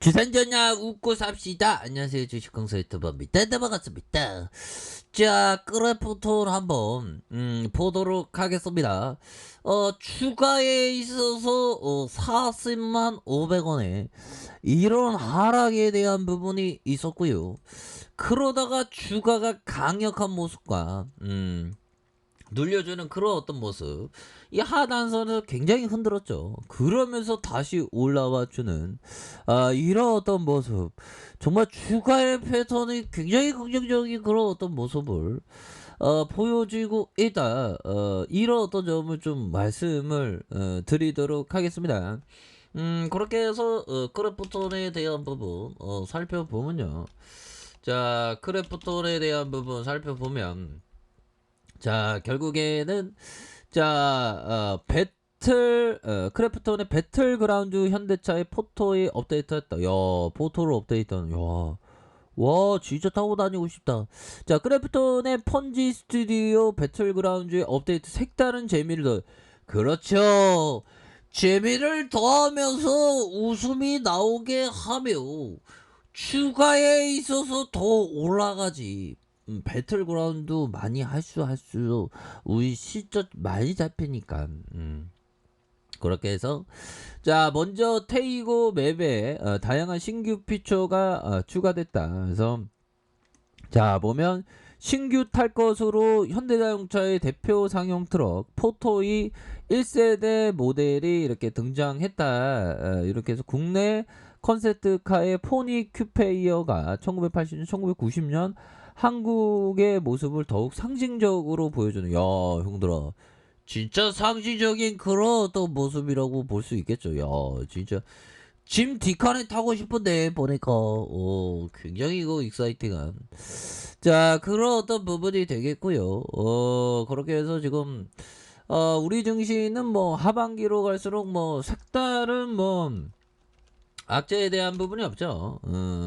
주산전야 웃고 삽시다. 안녕하세요, 주식공사 유튜버입니다. 네, 반갑습니다. 자, 그래프톤 한번 보도록 하겠습니다. 추가에 있어서 40만 500원에 이런 하락에 대한 부분이 있었고요. 그러다가 주가가 강력한 모습과 눌려주는 그런 어떤 모습, 이 하단선에서 굉장히 흔들었죠. 그러면서 다시 올라와주는 이런 어떤 모습, 정말 주가의 패턴이 굉장히 긍정적인 그런 어떤 모습을 보여주고 있다. 이런 어떤 점을 좀 말씀을 드리도록 하겠습니다. 그렇게 해서 크래프톤에 대한 부분 살펴보면요. 자, 크래프톤에 대한 부분 살펴보면, 자, 결국에는, 자, 크래프톤의 배틀그라운드 현대차의 포토에 업데이트했다. 야, 포토를 업데이트하는, 야, 와, 진짜 타고 다니고 싶다. 자, 크래프톤의 펀지 스튜디오 배틀그라운드의 업데이트, 색다른 재미를 더, 그렇죠. 재미를 더하면서 웃음이 나오게 하며 추가에 있어서 더 올라가지. 배틀그라운드 많이 할수 우리 실적 많이 잡히니까. 그렇게 해서, 자, 먼저 테이고 맵에 다양한 신규 피처가 추가됐다. 그래서, 자, 보면 신규 탈 것으로 현대자동차의 대표 상용 트럭 포토이 1세대 모델이 이렇게 등장했다. 이렇게 해서 국내 컨셉트카의 포니 큐페이어가 1980년, 1990년 한국의 모습을 더욱 상징적으로 보여주는, 야, 형들아, 진짜 상징적인 그런 어떤 모습이라고 볼 수 있겠죠. 야, 진짜 짐 뒷칸에 타고 싶은데 보니까 굉장히 이거 익사이팅한, 자, 그런 어떤 부분이 되겠고요. 그렇게 해서 지금 우리 증시는 뭐 하반기로 갈수록 뭐 색다른 뭐 악재에 대한 부분이 없죠.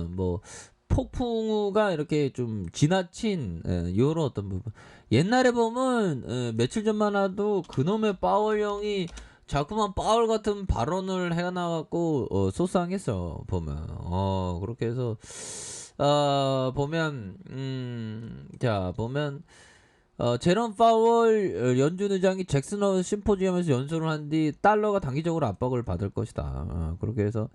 뭐 폭풍우가 이렇게 좀 지나친 요런 어떤 부분. 옛날에 보면 며칠 전만 해도 그놈의 파월 형이 자꾸만 파월 같은 발언을 해나갖고 소상했어 보면. 그렇게 해서 보면, 자, 보면, 제롬 파월 연준 의장이 잭슨 심포지엄에서 연설을 한 뒤 달러가 단기적으로 압박을 받을 것이다. 그렇게 해서,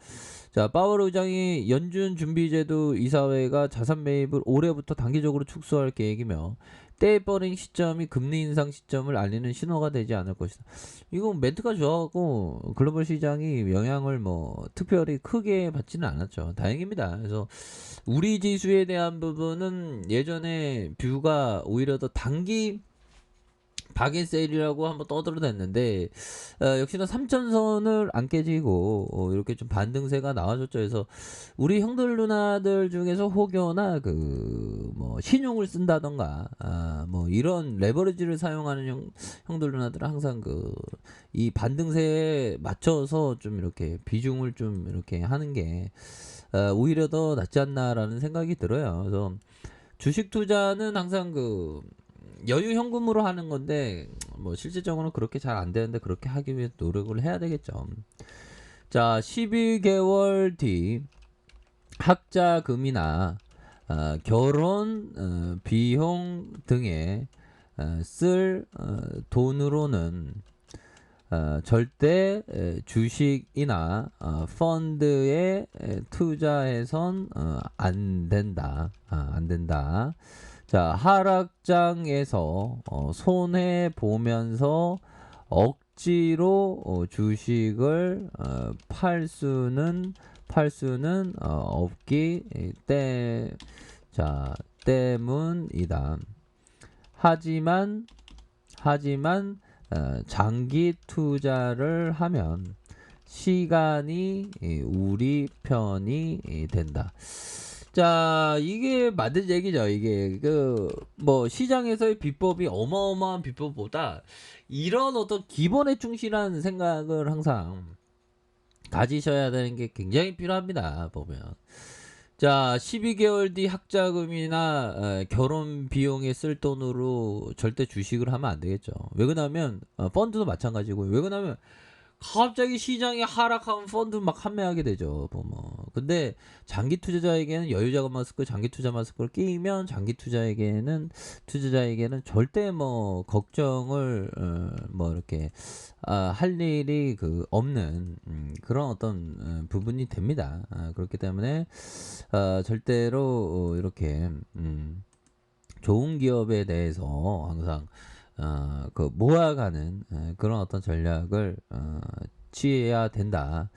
자, 파월 의장이 연준 준비제도 이사회가 자산 매입을 올해부터 단기적으로 축소할 계획이며 때버린 시점이 금리 인상 시점을 알리는 신호가 되지 않을 것이다. 이거 멘트가 좋아갖고 글로벌 시장이 영향을 뭐 특별히 크게 받지는 않았죠. 다행입니다. 그래서 우리 지수에 대한 부분은 예전에 뷰가 오히려 더 단기 박인세일이라고 한번 떠들어댔는데 역시나 3천선을 안 깨지고 이렇게 좀 반등세가 나와줬죠. 그래서 우리 형들 누나들 중에서 혹여나 그 뭐 신용을 쓴다던가 뭐 이런 레버리지를 사용하는 형들 누나들은 항상 그 이 반등세에 맞춰서 좀 이렇게 비중을 좀 이렇게 하는 게 오히려 더 낫지 않나라는 생각이 들어요. 그래서 주식 투자는 항상 그 여유 현금으로 하는 건데 뭐 실질적으로는 그렇게 잘 안 되는데 그렇게 하기 위해 노력을 해야 되겠죠. 자, 12개월 뒤 학자금이나 결혼 비용 등에 쓸 돈으로는 절대 주식이나 펀드에 투자해선 안 된다. 안 된다. 자, 하락장에서 손해 보면서 억지로 주식을 팔 수는 없기 때문이다. 하지만 장기 투자를 하면 시간이 우리 편이 된다. 자, 이게 맞는 얘기죠. 이게 그 뭐 시장에서의 비법이 어마어마한 비법보다 이런 어떤 기본에 충실한 생각을 항상 가지셔야 되는 게 굉장히 필요합니다. 보면, 자, 12개월 뒤 학자금이나 결혼 비용에 쓸 돈으로 절대 주식을 하면 안 되겠죠. 왜 그러냐면 펀드도 마찬가지고, 왜 그러냐면 갑자기 시장이 하락하면 펀드 막 판매하게 되죠. 근데 장기 투자자에게는 여유 자금 마스크, 장기 투자 마스크를 끼면 장기 투자자에게는 절대 뭐 걱정을 뭐 이렇게 할 일이 없는 그런 어떤 부분이 됩니다. 그렇기 때문에 절대로 이렇게 좋은 기업에 대해서 항상 모아가는 그런 어떤 전략을 취해야 된다.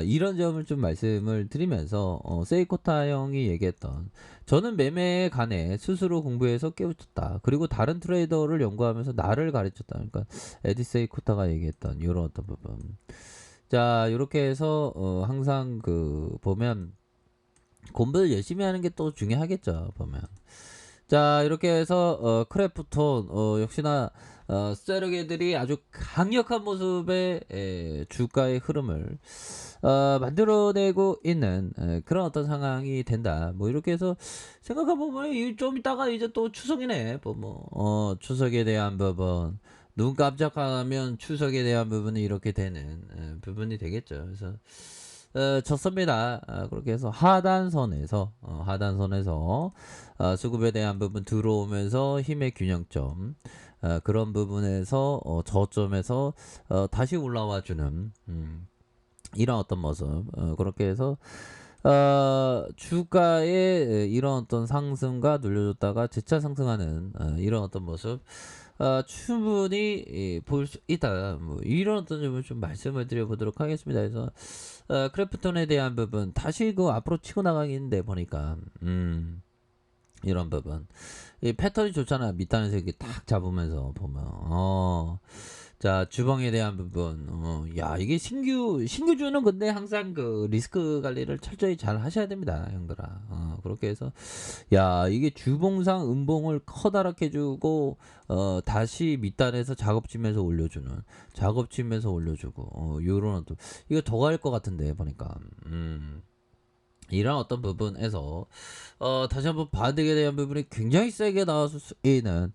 이런 점을 좀 말씀을 드리면서 세이코타 형이 얘기했던 저는 매매에 관해 스스로 공부해서 깨우쳤다. 그리고 다른 트레이더를 연구하면서 나를 가르쳤다. 그러니까 에디 세이코타가 얘기했던 이런 어떤 부분. 자, 이렇게 해서 항상 보면 공부를 열심히 하는 게 또 중요하겠죠. 보면. 자, 이렇게 해서 크래프톤 역시나 세력애들이 아주 강력한 모습의 주가의 흐름을 만들어내고 있는 그런 어떤 상황이 된다. 뭐 이렇게 해서 생각해보면 좀 이따가 이제 또 추석이네. 추석에 대한 부분, 눈 깜짝하면 추석에 대한 부분이 이렇게 되는 부분이 되겠죠. 그래서 졌습니다. 그렇게 해서 하단선에서 수급에 대한 부분 들어오면서 힘의 균형점 그런 부분에서 저점에서 다시 올라와주는 이런 어떤 모습 그렇게 해서 주가의 이런 어떤 상승과 눌려줬다가 재차 상승하는 이런 어떤 모습 충분히 볼 수 있다. 뭐 이런 어떤 점을 좀 말씀을 드려보도록 하겠습니다. 그래서 크래프톤에 대한 부분 다시 앞으로 치고 나가기인데 보니까 이런 부분 이 패턴이 좋잖아. 밑단에서 이렇게 딱 잡으면서 보면 자, 주봉에 대한 부분 야, 이게 신규주는 근데 항상 리스크 관리를 철저히 잘 하셔야 됩니다, 형들아. 그렇게 해서 야, 이게 주봉상 음봉을 커다랗게 주고 다시 밑단에서 작업치면서 올려주는 요런 어떤 이거 더 갈 것 같은데 보니까 이런 어떤 부분에서 다시 한번 반등에 대한 부분이 굉장히 세게 나왔을 수 있는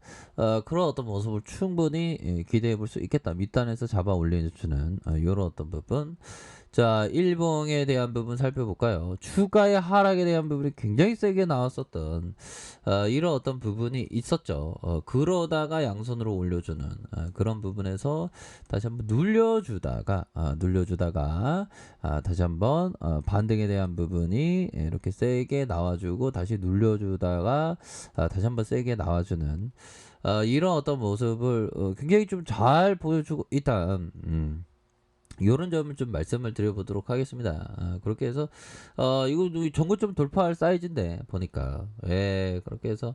그런 어떤 모습을 충분히 기대해 볼 수 있겠다. 밑단에서 잡아 올려주는 이런 어떤 부분. 자, 일봉에 대한 부분 살펴볼까요? 주가의 하락에 대한 부분이 굉장히 세게 나왔었던 이런 어떤 부분이 있었죠. 그러다가 양손으로 올려주는 그런 부분에서 다시 한번 눌려주다가 다시 한번 반등에 대한 부분이 이렇게 세게 나와주고 다시 눌려주다가 다시 한번 세게 나와주는 이런 어떤 모습을 굉장히 좀 잘 보여주고 있다. 이런 점을 좀 말씀을 드려보도록 하겠습니다. 그렇게 해서 이거 전고점 돌파할 사이즈인데 보니까 그렇게 해서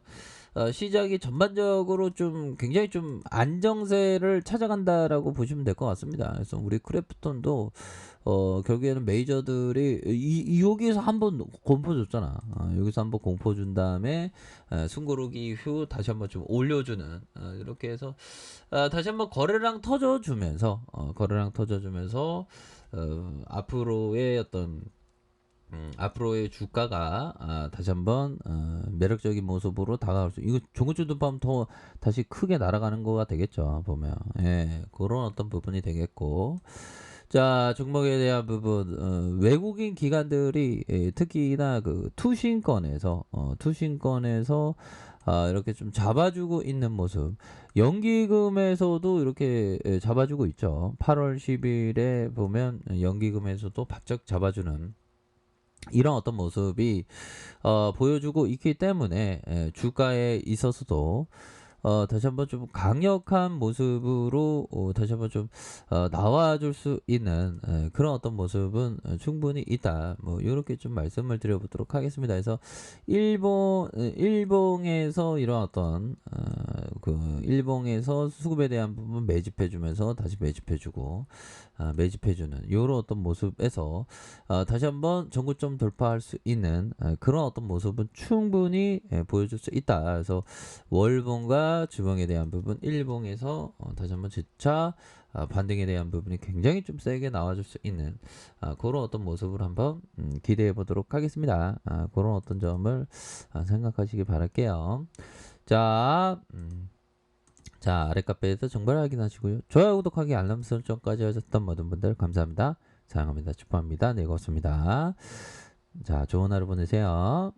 시장이 전반적으로 좀 굉장히 좀 안정세를 찾아간다라고 보시면 될 것 같습니다. 그래서 우리 크래프톤도 결국에는 메이저들이 여기서 한번 공포 줬잖아. 여기서 한번 공포 준 다음에 숨고르기 후 다시 한번 좀 올려주는 이렇게 해서 다시 한번 거래량 터져주면서 앞으로의 어떤 앞으로의 주가가 다시 한번 매력적인 모습으로 다가올 수. 이거 종구주도 보면 더 다시 크게 날아가는 거가 되겠죠. 보면 그런 어떤 부분이 되겠고. 자, 종목에 대한 부분 외국인 기관들이 특히나 투신권에서 이렇게 좀 잡아주고 있는 모습. 연기금에서도 이렇게 잡아주고 있죠. 8월 10일에 보면 연기금에서도 바짝 잡아주는 이런 어떤 모습이 보여주고 있기 때문에 주가에 있어서도 다시 한번 좀 강력한 모습으로 다시 한번 좀 나와줄 수 있는 그런 어떤 모습은 충분히 있다. 뭐 이렇게 좀 말씀을 드려보도록 하겠습니다. 그래서 일봉에서 이런 어떤 일봉에서 수급에 대한 부분 매집해주면서 다시 매집해주고 매집해주는 이런 어떤 모습에서 다시 한번 전고점 돌파할 수 있는 그런 어떤 모습은 충분히 보여줄 수 있다. 그래서 월봉과 주봉에 대한 부분 일봉에서 다시 한번 재차 반등에 대한 부분이 굉장히 좀 세게 나와줄 수 있는 그런 어떤 모습을 한번 기대해 보도록 하겠습니다. 그런 어떤 점을 생각하시기 바랄게요. 자, 자, 아래 카페에서 정보를 확인하시고요. 좋아요, 구독하기, 알람 설정까지 하셨던 모든 분들 감사합니다. 사랑합니다. 축하합니다. 네, 고맙습니다. 자, 좋은 하루 보내세요.